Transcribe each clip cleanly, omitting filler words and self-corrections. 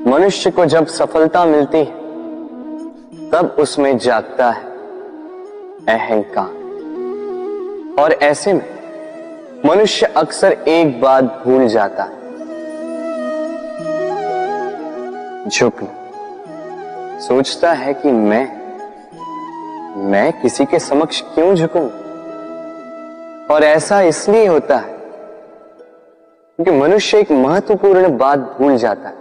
मनुष्य को जब सफलता मिलती है तब उसमें जागता है अहंकार, और ऐसे में मनुष्य अक्सर एक बात भूल जाता है, झुकना। सोचता है कि मैं किसी के समक्ष क्यों झुकूं? और ऐसा इसलिए होता है क्योंकि मनुष्य एक महत्वपूर्ण बात भूल जाता है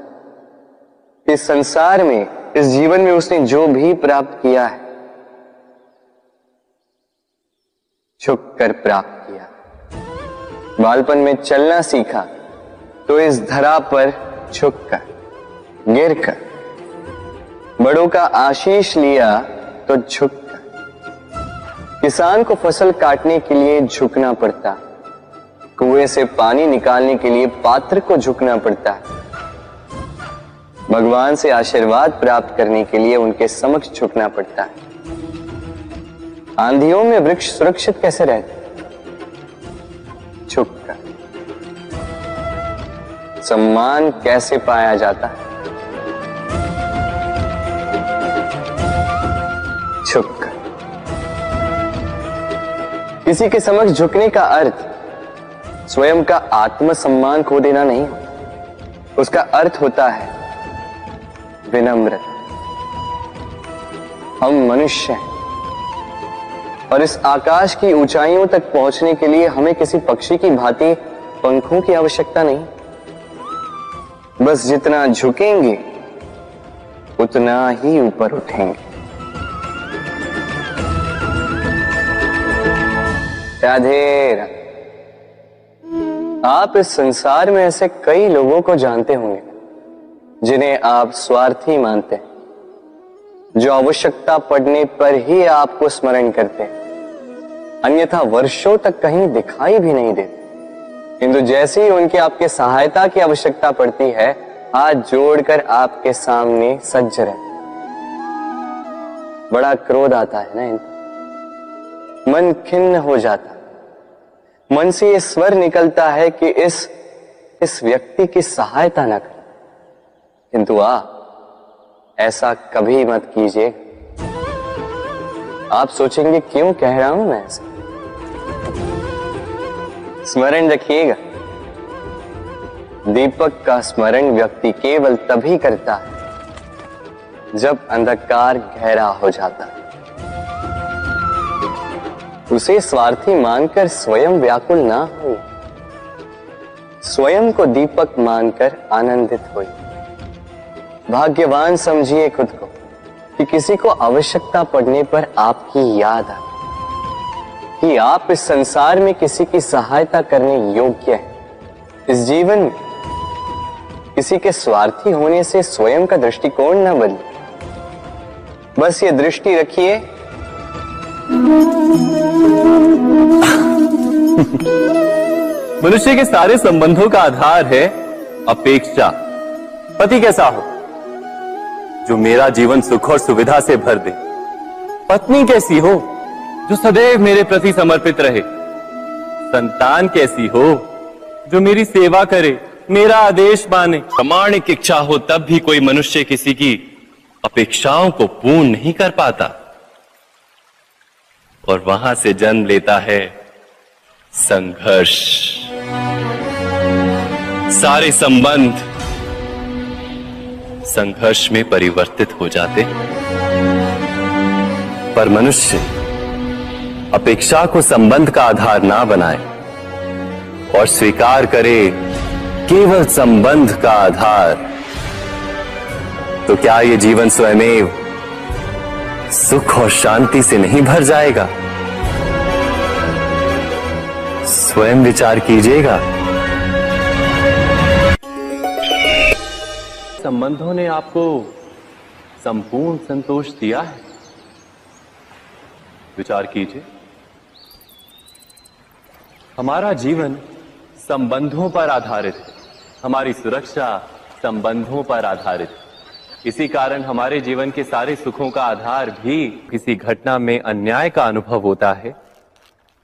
कि संसार में, इस जीवन में उसने जो भी प्राप्त किया है झुक कर प्राप्त किया। बालपन में चलना सीखा तो इस धरा पर झुककर, गिरकर, बड़ों का आशीष लिया तो झुककर, किसान को फसल काटने के लिए झुकना पड़ता, कुएं से पानी निकालने के लिए पात्र को झुकना पड़ता है, भगवान से आशीर्वाद प्राप्त करने के लिए उनके समक्ष झुकना पड़ता है। आंधियों में वृक्ष सुरक्षित कैसे रहते? झुककर। सम्मान कैसे पाया जाता है? झुककर। किसी के समक्ष झुकने का अर्थ स्वयं का आत्मसम्मान खो देना नहीं, उसका अर्थ होता है विनम्रता। हम मनुष्य हैं और इस आकाश की ऊंचाइयों तक पहुंचने के लिए हमें किसी पक्षी की भांति पंखों की आवश्यकता नहीं। बस जितना झुकेंगे उतना ही ऊपर उठेंगे। राधे राधे। आप इस संसार में ऐसे कई लोगों को जानते होंगे जिन्हें आप स्वार्थी मानते हैं, जो आवश्यकता पड़ने पर ही आपको स्मरण करते हैं, अन्यथा वर्षों तक कहीं दिखाई भी नहीं देते, किंतु जैसे ही उनकी आपके सहायता की आवश्यकता पड़ती है हाथ जोड़कर आपके सामने सज्ज रहते। बड़ा क्रोध आता है ना इनको, मन खिन्न हो जाता, मन से ये स्वर निकलता है कि इस व्यक्ति की सहायता न करें, किंतु ऐसा कभी मत कीजिए। आप सोचेंगे क्यों कह रहा हूं मैं ऐसा? स्मरण रखिएगा, दीपक का स्मरण व्यक्ति केवल तभी करता है जब अंधकार गहरा हो जाता है। उसे स्वार्थी मानकर स्वयं व्याकुल ना हो, स्वयं को दीपक मानकर आनंदित होइए। भाग्यवान समझिए खुद को कि किसी को आवश्यकता पड़ने पर आपकी याद आए, कि आप इस संसार में किसी की सहायता करने योग्य हैं। इस जीवन में किसी के स्वार्थी होने से स्वयं का दृष्टिकोण न बदले। बस ये दृष्टि रखिए, मनुष्य के सारे संबंधों का आधार है अपेक्षा। पति कैसा हो जो मेरा जीवन सुख और सुविधा से भर दे, पत्नी कैसी हो जो सदैव मेरे प्रति समर्पित रहे, संतान कैसी हो जो मेरी सेवा करे, मेरा आदेश माने। प्रामाणिक इच्छा हो तब भी कोई मनुष्य किसी की अपेक्षाओं को पूर्ण नहीं कर पाता, और वहां से जन्म लेता है संघर्ष। सारे संबंध संघर्ष में परिवर्तित हो जाते, पर मनुष्य अपेक्षा को संबंध का आधार ना बनाए और स्वीकार करे केवल संबंध का आधार, तो क्या ये जीवन स्वयमेव सुख और शांति से नहीं भर जाएगा? स्वयं विचार कीजिएगा। संबंधों ने आपको संपूर्ण संतोष दिया है? विचार कीजिए। हमारा जीवन संबंधों पर आधारित है, हमारी सुरक्षा संबंधों पर आधारित है। इसी कारण हमारे जीवन के सारे सुखों का आधार भी किसी घटना में अन्याय का अनुभव होता है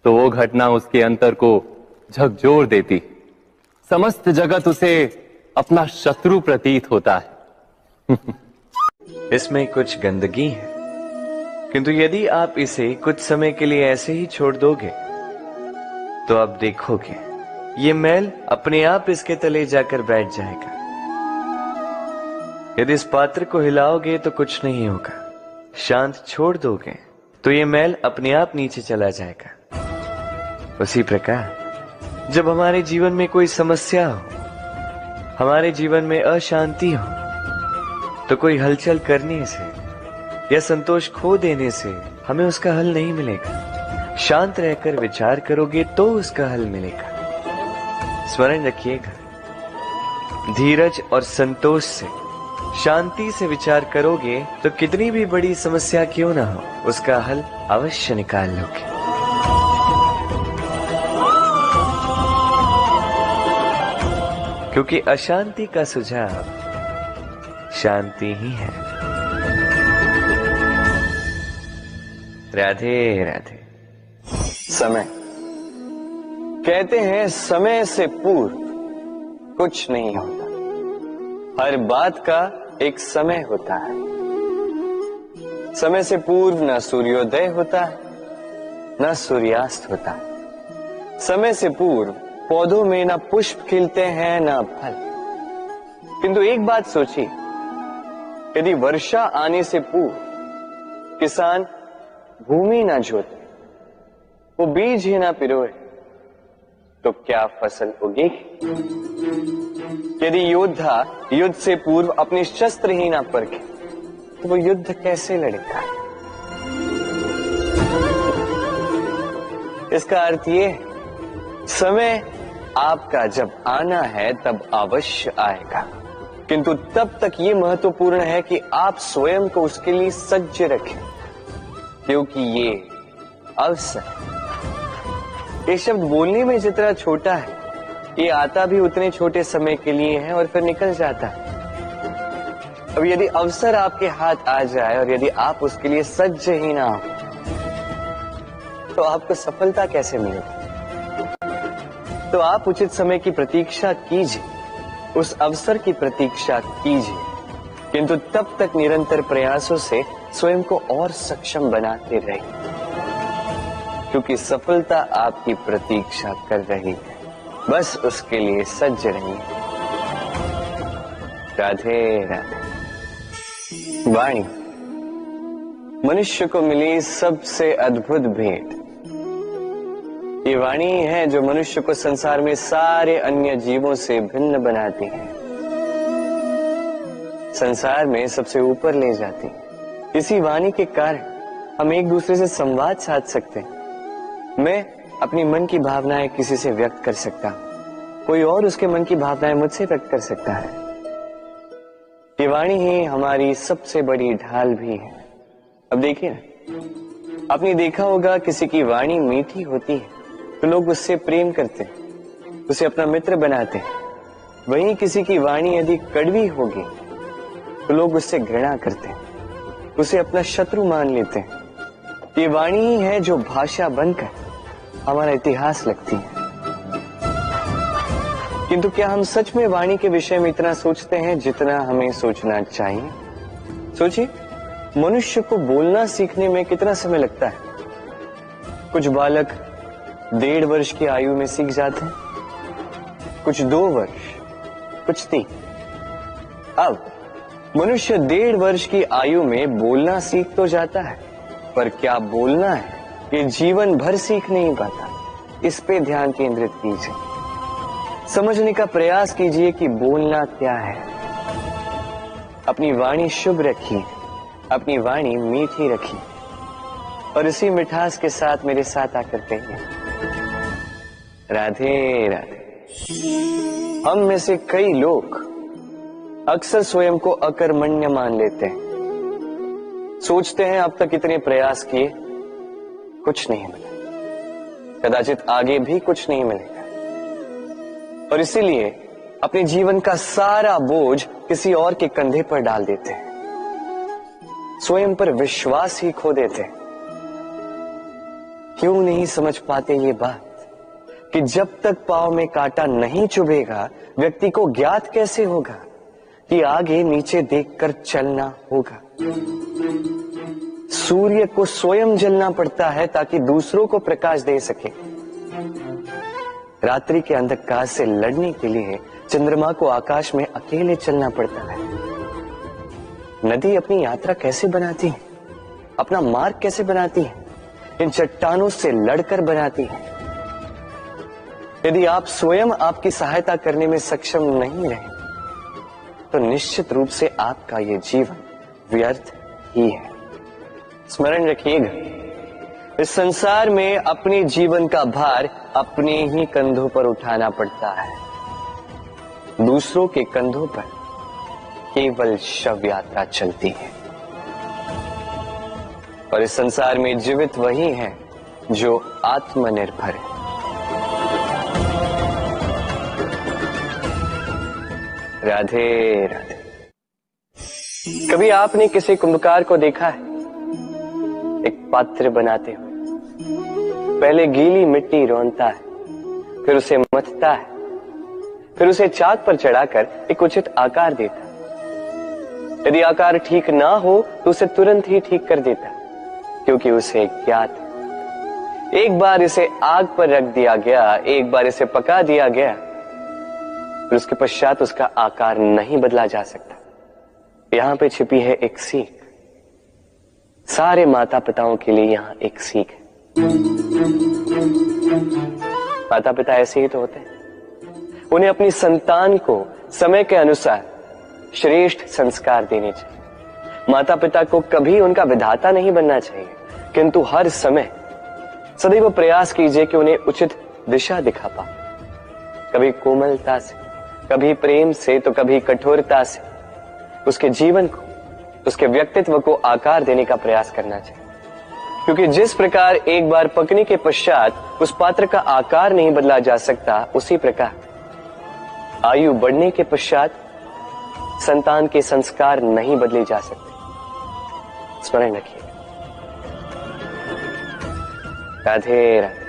तो वो घटना उसके अंतर को झकझोर देती, समस्त जगत उसे अपना शत्रु प्रतीत होता है। इसमें कुछ गंदगी है, किंतु यदि आप इसे कुछ समय के लिए ऐसे ही छोड़ दोगे तो आप देखोगे ये मैल अपने आप इसके तले जाकर बैठ जाएगा। यदि इस पात्र को हिलाओगे तो कुछ नहीं होगा, शांत छोड़ दोगे तो ये मैल अपने आप नीचे चला जाएगा। उसी प्रकार जब हमारे जीवन में कोई समस्या हो, हमारे जीवन में अशांति हो, तो कोई हलचल करने से या संतोष खो देने से हमें उसका हल नहीं मिलेगा। शांत रहकर विचार करोगे तो उसका हल मिलेगा। स्मरण रखिएगा, धीरज और संतोष से, शांति से विचार करोगे तो कितनी भी बड़ी समस्या क्यों ना हो, उसका हल अवश्य निकाल लोगे। क्योंकि अशांति का सुझाव शांति ही है। राधे राधे। समय, कहते हैं समय से पूर्व कुछ नहीं होता। हर बात का एक समय होता है। समय से पूर्व न सूर्योदय होता है, न सूर्यास्त होता है। समय से पूर्व पौधों में न पुष्प खिलते हैं न फल। किंतु एक बात सोचिए, यदि वर्षा आने से पूर्व किसान भूमि ना जोते, वो बीज ही ना पिरोए, तो क्या फसल उगेगी? यदि योद्धा युद्ध से पूर्व अपने शस्त्र ही ना परखे, तो वो युद्ध कैसे लड़ेगा? इसका अर्थ ये, समय आपका जब आना है तब अवश्य आएगा, किंतु तब तक ये महत्वपूर्ण है कि आप स्वयं को उसके लिए सज्ज रखें, क्योंकि ये अवसर, ये शब्द बोलने में जितना छोटा है, ये आता भी उतने छोटे समय के लिए है और फिर निकल जाता है। अब यदि अवसर आपके हाथ आ जाए और यदि आप उसके लिए सज्ज ही ना हो, तो आपको सफलता कैसे मिलेगी? तो आप उचित समय की प्रतीक्षा कीजिए, उस अवसर की प्रतीक्षा कीजिए, किंतु तब तक निरंतर प्रयासों से स्वयं को और सक्षम बनाते रहिए, क्योंकि सफलता आपकी प्रतीक्षा कर रही है। बस उसके लिए सज्ज रहिए। राधे राधे। वाणी मनुष्य को मिली सबसे अद्भुत भेंट। ये वाणी है जो मनुष्य को संसार में सारे अन्य जीवों से भिन्न बनाती है, संसार में सबसे ऊपर ले जाती है। इसी वाणी के कारण हम एक दूसरे से संवाद साध सकते हैं। मैं अपनी मन की भावनाएं किसी से व्यक्त कर सकता हूं, कोई और उसके मन की भावनाएं मुझसे व्यक्त कर सकता है। ये वाणी ही हमारी सबसे बड़ी ढाल भी है। अब देखिए ना, आपने देखा होगा किसी की वाणी मीठी होती है तो लोग उससे प्रेम करते हैं, उसे अपना मित्र बनाते हैं। वहीं किसी की वाणी यदि कड़वी होगी तो लोग उससे घृणा करते हैं, उसे अपना शत्रु मान लेते हैं। ये वाणी ही है जो भाषा बनकर हमारा इतिहास लिखती है। किंतु क्या हम सच में वाणी के विषय में इतना सोचते हैं जितना हमें सोचना चाहिए? सोचिए, मनुष्य को बोलना सीखने में कितना समय लगता है। कुछ बालक 1.5 वर्ष की आयु में सीख जाते हैं, कुछ 2 वर्ष, कुछ 3। अब मनुष्य 1.5 वर्ष की आयु में बोलना सीख तो जाता है, पर क्या बोलना है ये जीवन भर सीख नहीं पाता। इस पे ध्यान केंद्रित कीजिए, समझने का प्रयास कीजिए कि बोलना क्या है। अपनी वाणी शुभ रखिए, अपनी वाणी मीठी रखिए, और इसी मिठास के साथ मेरे साथ आकर कहिए, राधे राधे। हम में से कई लोग अक्सर स्वयं को अकर्मण्य मान लेते हैं, सोचते हैं अब तक इतने प्रयास किए, कुछ नहीं मिला, कदाचित आगे भी कुछ नहीं मिलेगा, और इसीलिए अपने जीवन का सारा बोझ किसी और के कंधे पर डाल देते हैं, स्वयं पर विश्वास ही खो देते हैं। क्यों नहीं समझ पाते ये बात कि जब तक पांव में कांटा नहीं चुभेगा व्यक्ति को ज्ञात कैसे होगा कि आगे नीचे देखकर चलना होगा। सूर्य को स्वयं जलना पड़ता है ताकि दूसरों को प्रकाश दे सके। रात्रि के अंधकार से लड़ने के लिए चंद्रमा को आकाश में अकेले चलना पड़ता है। नदी अपनी यात्रा कैसे बनाती है, अपना मार्ग कैसे बनाती है? इन चट्टानों से लड़कर बनाती है। यदि आप स्वयं आपकी सहायता करने में सक्षम नहीं रहे तो निश्चित रूप से आपका यह जीवन व्यर्थ ही है। स्मरण रखिएगा, इस संसार में अपने जीवन का भार अपने ही कंधों पर उठाना पड़ता है। दूसरों के कंधों पर केवल शव यात्रा चलती है। और इस संसार में जीवित वही है जो आत्मनिर्भर है। राधे राधे। कभी आपने किसी कुंभकार को देखा है? एक पात्र बनाते हुए पहले गीली मिट्टी रौंदता है, फिर उसे मथता है, फिर उसे चाक पर चढ़ाकर एक उचित आकार देता है। यदि आकार ठीक ना हो तो उसे तुरंत ही ठीक कर देता है, क्योंकि उसे ज्ञात है। एक बार इसे आग पर रख दिया गया, एक बार इसे पका दिया गया, फिर उसके पश्चात उसका आकार नहीं बदला जा सकता। यहां पे छिपी है एक सीख। सारे माता पिताओं के लिए यहां एक सीख है। माता पिता ऐसे ही तो होते हैं। उन्हें अपनी संतान को समय के अनुसार श्रेष्ठ संस्कार देने चाहिए। माता पिता को कभी उनका विधाता नहीं बनना चाहिए, किंतु हर समय सदैव प्रयास कीजिए कि उन्हें उचित दिशा दिखा पाओ। कभी कोमलता से, कभी प्रेम से, तो कभी कठोरता से उसके जीवन को, उसके व्यक्तित्व को आकार देने का प्रयास करना चाहिए। क्योंकि जिस प्रकार एक बार पकने के पश्चात उस पात्र का आकार नहीं बदला जा सकता, उसी प्रकार आयु बढ़ने के पश्चात संतान के संस्कार नहीं बदले जा सकते। स्मरण रखिए। राधे राधे।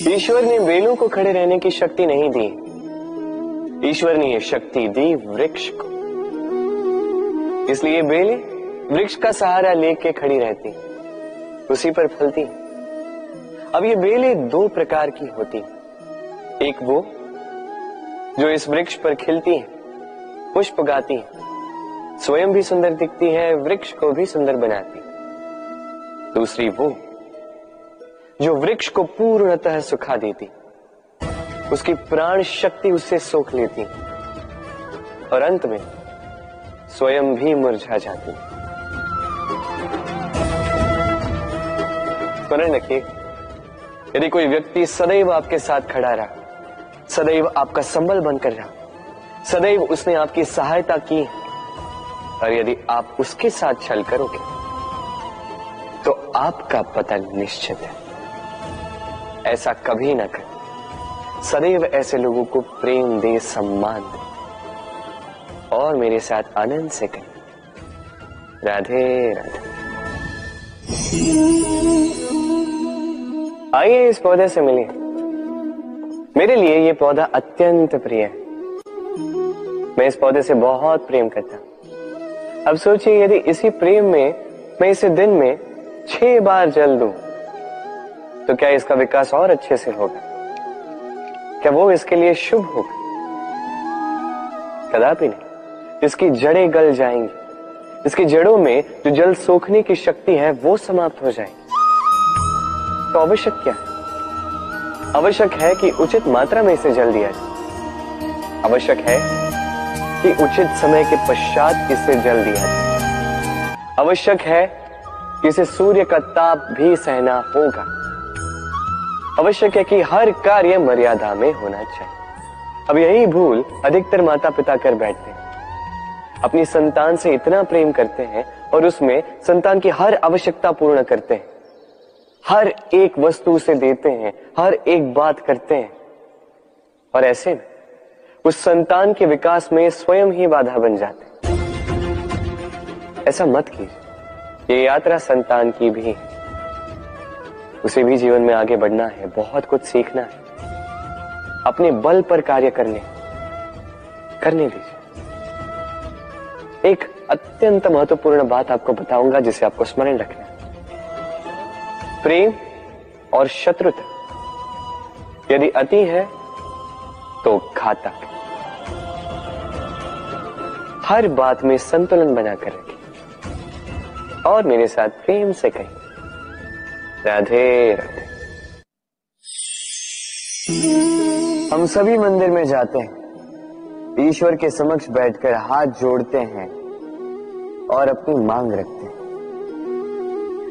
ईश्वर ने बेलों को खड़े रहने की शक्ति नहीं दी, ईश्वर ने यह शक्ति दी वृक्ष को। इसलिए बेलें वृक्ष का सहारा लेके खड़ी रहती, उसी पर फलती। अब ये बेलें दो प्रकार की होती, एक वो जो इस वृक्ष पर खिलती है, पुष्प गाती है, स्वयं भी सुंदर दिखती है, वृक्ष को भी सुंदर बनाती। दूसरी वो जो वृक्ष को पूर्णतः सुखा देती, उसकी प्राण शक्ति उससे सोख लेती और अंत में स्वयं भी मुरझा जाती। स्मरण रखिए, यदि कोई व्यक्ति सदैव आपके साथ खड़ा रहा, सदैव आपका संबल बनकर रहा, सदैव उसने आपकी सहायता की, और यदि आप उसके साथ छल करोगे तो आपका पतन निश्चित है। ऐसा कभी ना करें। सदैव ऐसे लोगों को प्रेम दे, सम्मान दे और मेरे साथ आनंद से करें। राधे राधे। आइए इस पौधे से मिलिए। मेरे लिए ये पौधा अत्यंत प्रिय है। मैं इस पौधे से बहुत प्रेम करता हूं। अब सोचिए, यदि इसी प्रेम में मैं इसे दिन में 6 बार जल दूं तो क्या इसका विकास और अच्छे से होगा? क्या वो इसके लिए शुभ होगा? कदापि नहीं। इसकी जड़ें गल जाएंगी, इसकी जड़ों में जो जल सोखने की शक्ति है वो समाप्त हो जाएगी। तो आवश्यक क्या है? आवश्यक है कि उचित मात्रा में इसे जल दिया जाए। आवश्यक है कि उचित समय के पश्चात इसे जल दिया जाए। आवश्यक है कि इसे सूर्य का ताप भी सहना होगा। आवश्यक है कि हर कार्य मर्यादा में होना चाहिए। अब यही भूल अधिकतर माता पिता कर बैठते हैं। अपनी संतान से इतना प्रेम करते हैं और उसमें संतान की हर आवश्यकता पूर्ण करते हैं, हर एक वस्तु उसे देते हैं, हर एक बात करते हैं, और ऐसे में उस संतान के विकास में स्वयं ही बाधा बन जाते हैं। ऐसा मत कीजिए। ये यात्रा संतान की भी है, उसे भी जीवन में आगे बढ़ना है, बहुत कुछ सीखना है, अपने बल पर कार्य करने, करने दीजिए। एक अत्यंत महत्वपूर्ण बात आपको बताऊंगा जिसे आपको स्मरण रखना है। प्रेम और शत्रुता यदि अति है तो घातक। हर बात में संतुलन बनाकर रखिए और मेरे साथ प्रेम से कहिए, राधे राधे। हम सभी मंदिर में जाते हैं, ईश्वर के समक्ष बैठकर हाथ जोड़ते हैं और अपनी मांग रखते हैं।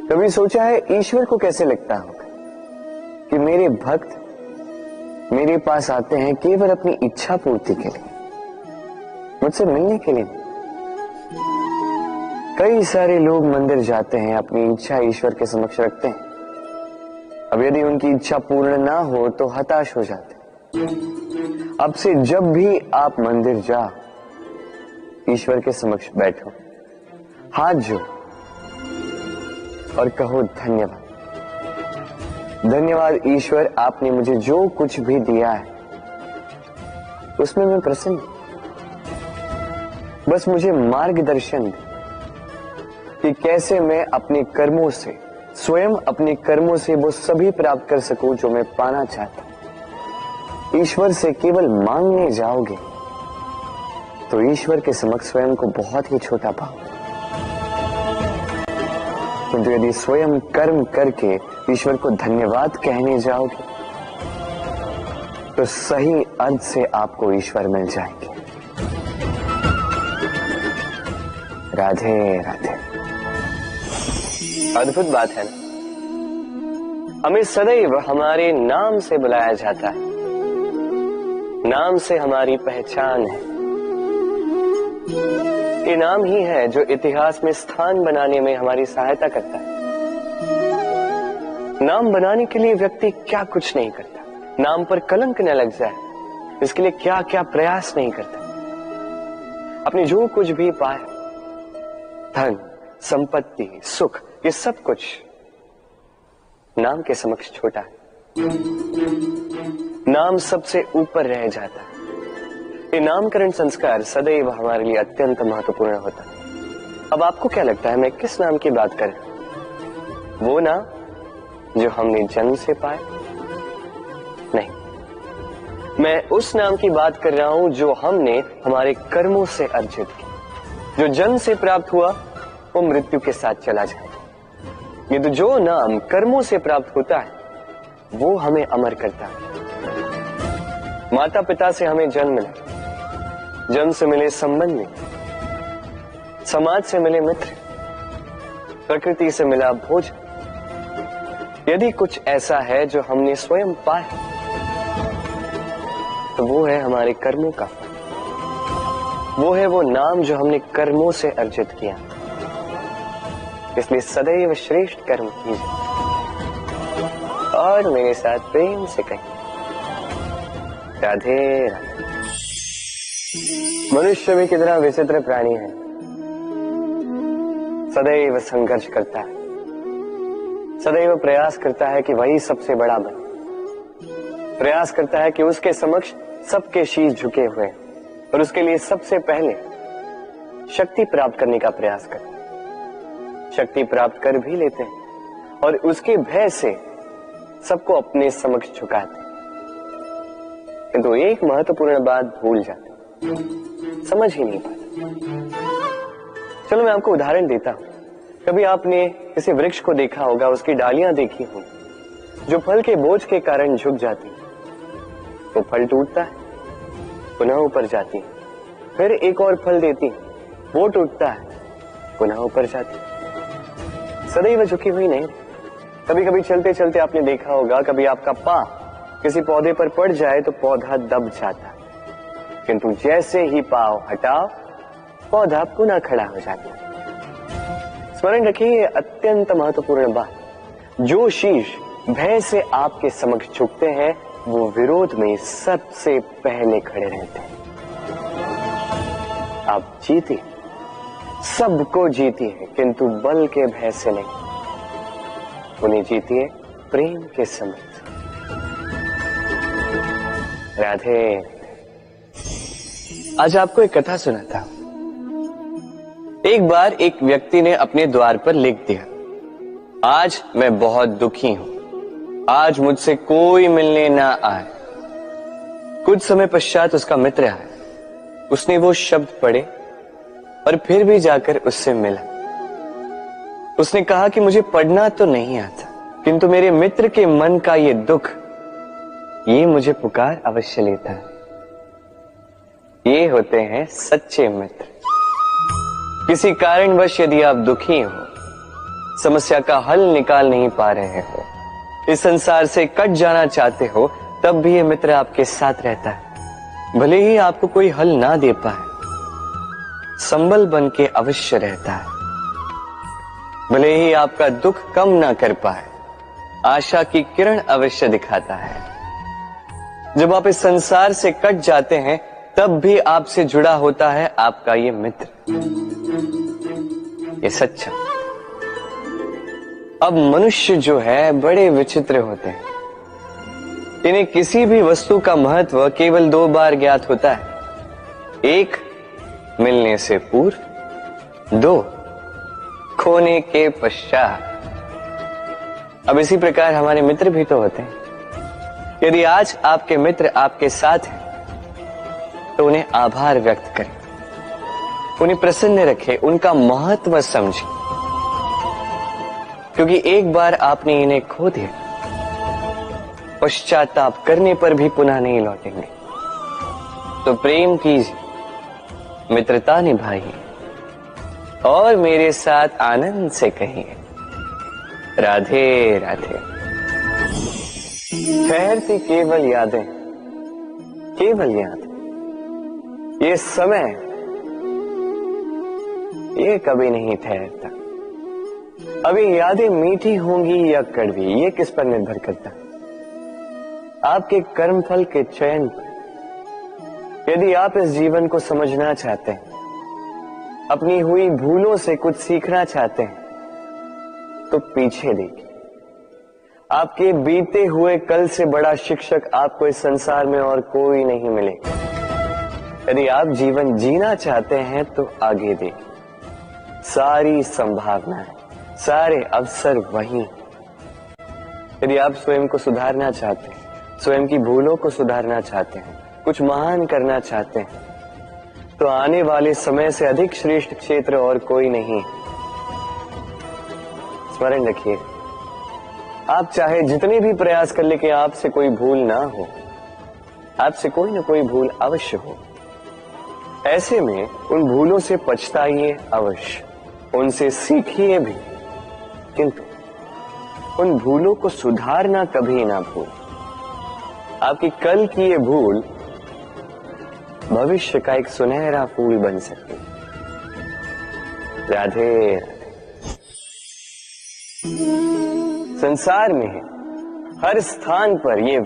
कभी सोचा है ईश्वर को कैसे लगता होगा कि मेरे भक्त मेरे पास आते हैं केवल अपनी इच्छा पूर्ति के लिए, मुझसे मिलने के लिए। कई सारे लोग मंदिर जाते हैं, अपनी इच्छा ईश्वर के समक्ष रखते हैं। अब यदि उनकी इच्छा पूर्ण ना हो तो हताश हो जाते हैं। अब से जब भी आप मंदिर जाओ, ईश्वर के समक्ष बैठो, हाथ जोड़ो और कहो धन्यवाद। धन्यवाद ईश्वर, आपने मुझे जो कुछ भी दिया है उसमें मैं प्रसन्न हूं। बस मुझे मार्गदर्शन दे कि कैसे मैं अपने कर्मों से, स्वयं अपने कर्मों से वो सभी प्राप्त कर सकूं जो मैं पाना चाहता हूं। ईश्वर से केवल मांगने जाओगे तो ईश्वर के समक्ष स्वयं को बहुत ही छोटा पाओगे, किंतु यदि स्वयं कर्म करके ईश्वर को धन्यवाद कहने जाओगे तो सही अर्थ से आपको ईश्वर मिल जाएंगे। राधे राधे। अद्भुत बात है ना, हमें सदैव हमारे नाम से बुलाया जाता है, नाम से हमारी पहचान है। ये नाम ही है जो इतिहास में स्थान बनाने में हमारी सहायता करता है। नाम बनाने के लिए व्यक्ति क्या कुछ नहीं करता, नाम पर कलंक न लग जाए इसके लिए क्या क्या प्रयास नहीं करता। अपने जो कुछ भी पाए, धन, संपत्ति, सुख, ये सब कुछ नाम के समक्ष छोटा है। नाम सबसे ऊपर रह जाता है। ये नामकरण संस्कार सदैव हमारे लिए अत्यंत महत्वपूर्ण होता है। अब आपको क्या लगता है मैं किस नाम की बात कर रहा हूं? वो नाम जो हमने जन्म से पाया? नहीं, मैं उस नाम की बात कर रहा हूं जो हमने हमारे कर्मों से अर्जित किया। जो जन्म से प्राप्त हुआ वो मृत्यु के साथ चला जाएगा। ये तो जो नाम कर्मों से प्राप्त होता है वो हमें अमर करता है। माता पिता से हमें जन्म मिला, जन्म से मिले संबंधी, समाज से मिले मित्र, प्रकृति से मिला भोजन। यदि कुछ ऐसा है जो हमने स्वयं पाया तो वो है हमारे कर्मों का फल। वो है वो नाम जो हमने कर्मों से अर्जित किया। इसलिए सदैव श्रेष्ठ कर्म कीजिए और मेरे साथ प्रेम से कहिए, राधे राधे। मनुष्य भी कितना विचित्र प्राणी है, सदैव संघर्ष करता है, सदैव प्रयास करता है कि वही सबसे बड़ा बने, प्रयास करता है कि उसके समक्ष सबके शीश झुके हुए हैं और उसके लिए सबसे पहले शक्ति प्राप्त करने का प्रयास करते हैं। शक्ति प्राप्त कर भी लेते हैं और उसके भय से सबको अपने समक्ष झुकाते हैं, किंतु एक महत्वपूर्ण बात भूल जाते हैं, समझ ही नहीं पाते। चलो मैं आपको उदाहरण देता हूं। कभी आपने किसी वृक्ष को देखा होगा, उसकी डालियां देखी होंगी जो फल के बोझ के कारण झुक जाती है। वो फल टूटता है, पुनः ऊपर जाती है, फिर एक और फल देती है, वो टूटता है, पुनः ऊपर जाती है, सदैव झुकी हुई नहीं। कभी कभी चलते चलते आपने देखा होगा, कभी आपका पांव किसी पौधे पर पड़ जाए तो पौधा दब जाता है, किंतु जैसे ही पांव हटाओ पौधा पुनः खड़ा हो जाता है। स्मरण रखिए ये अत्यंत महत्वपूर्ण बात। जो शीश भय से आपके समक्ष झुकते हैं वो विरोध में सबसे पहले खड़े रहते हैं। आप जीते, सबको जीती है, किंतु बल के भय से नहीं, उन्हें जीतिए प्रेम के समक्ष। राधे। आज आपको एक कथा सुनाता हूं। एक बार एक व्यक्ति ने अपने द्वार पर लिख दिया, आज मैं बहुत दुखी हूं, आज मुझसे कोई मिलने ना आए। कुछ समय पश्चात उसका मित्र आया, उसने वो शब्द पढ़े और फिर भी जाकर उससे मिला। उसने कहा कि मुझे पढ़ना तो नहीं आता, किंतु मेरे मित्र के मन का ये दुख, ये मुझे पुकार अवश्य लेता है। ये होते हैं सच्चे मित्र। किसी कारणवश यदि आप दुखी हो, समस्या का हल निकाल नहीं पा रहे हो, इस संसार से कट जाना चाहते हो, तब भी ये मित्र आपके साथ रहता है। भले ही आपको कोई हल ना दे पाए, संबल बन के अवश्य रहता है। भले ही आपका दुख कम ना कर पाए, आशा की किरण अवश्य दिखाता है। जब आप इस संसार से कट जाते हैं, तब भी आपसे जुड़ा होता है आपका ये मित्र, ये सच्चा। अब मनुष्य जो है बड़े विचित्र होते हैं। इन्हें किसी भी वस्तु का महत्व केवल 2 बार ज्ञात होता है, 1 मिलने से पूर्व, 2 खोने के पश्चात। अब इसी प्रकार हमारे मित्र भी तो होते हैं। यदि आज आपके मित्र आपके साथ हैं, तो उन्हें आभार व्यक्त करें, उन्हें प्रसन्न रखें, उनका महत्व समझें, क्योंकि एक बार आपने इन्हें खो दिया, पश्चाताप करने पर भी पुनः नहीं लौटेंगे। तो प्रेम कीजिए, मित्रता निभाइए और मेरे साथ आनंद से कहिए, राधे राधे। ठहरती केवल यादें, केवल यादें। ये समय, ये कभी नहीं ठहरता। अभी यादें मीठी होंगी या कड़वी, ये किस पर निर्भर करता है? आपके कर्मफल के चयन पर। यदि आप इस जीवन को समझना चाहते हैं, अपनी हुई भूलों से कुछ सीखना चाहते हैं, तो पीछे देखिए। आपके बीते हुए कल से बड़ा शिक्षक आपको इस संसार में और कोई नहीं मिलेगा। यदि आप जीवन जीना चाहते हैं, तो आगे देखिए। सारी संभावनाएं, सारे अवसर वहीं। यदि आप स्वयं को सुधारना चाहते हैं, स्वयं की भूलों को सुधारना चाहते हैं, कुछ महान करना चाहते हैं, तो आने वाले समय से अधिक श्रेष्ठ क्षेत्र और कोई नहीं। स्मरण रखिए, आप चाहे जितने भी प्रयास कर ले कि आपसे कोई भूल ना हो, आपसे कोई ना कोई भूल अवश्य हो। ऐसे में उन भूलों से पछताइए अवश्य, उनसे सीखिए भी, किंतु उन भूलों को सुधारना कभी ना भूल। आपकी कल की ये भूल भविष्य का एक सुनहरा फूल बन सकती है। राधे राधे। संसार में हर स्थान पर ये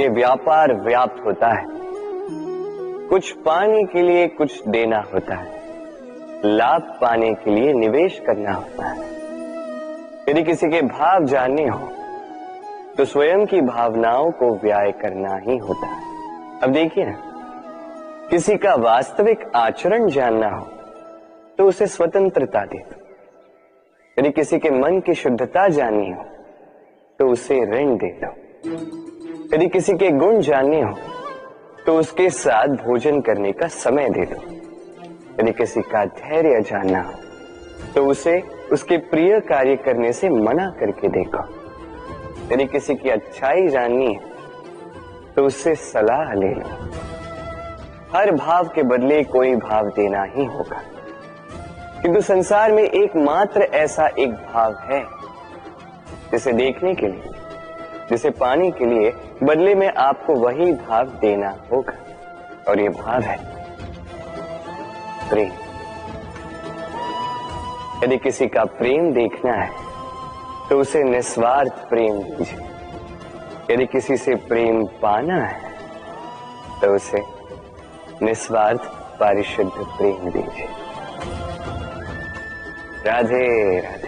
व्यापार व्याप्त होता है। कुछ पाने के लिए कुछ देना होता है, लाभ पाने के लिए निवेश करना होता है। यदि किसी के भाव जानने हो, तो स्वयं की भावनाओं को व्याय करना ही होता है। अब देखिए ना, किसी का वास्तविक आचरण जानना हो, तो उसे स्वतंत्रता दे दो। यदि किसी के मन की शुद्धता जाननी हो, तो उसे ऋण दे दो। यदि किसी के गुण जानने हो, तो उसके साथ भोजन करने का समय दे दो। यदि किसी का धैर्य जानना हो, तो उसे उसके प्रिय कार्य करने से मना करके देखो। यदि किसी की अच्छाई जाननी है, तो उससे सलाह ले लो। हर भाव के बदले कोई भाव देना ही होगा, किंतु संसार में एकमात्र ऐसा एक भाव है, जिसे देखने के लिए, जिसे पाने के लिए बदले में आपको वही भाव देना होगा, और ये भाव है प्रेम। यदि किसी का प्रेम देखना है, तो उसे निस्वार्थ प्रेम दीजिए। यदि किसी से प्रेम पाना है, तो उसे निस्वार्थ परिशुद्ध प्रेम दीजिए। राधे राधे।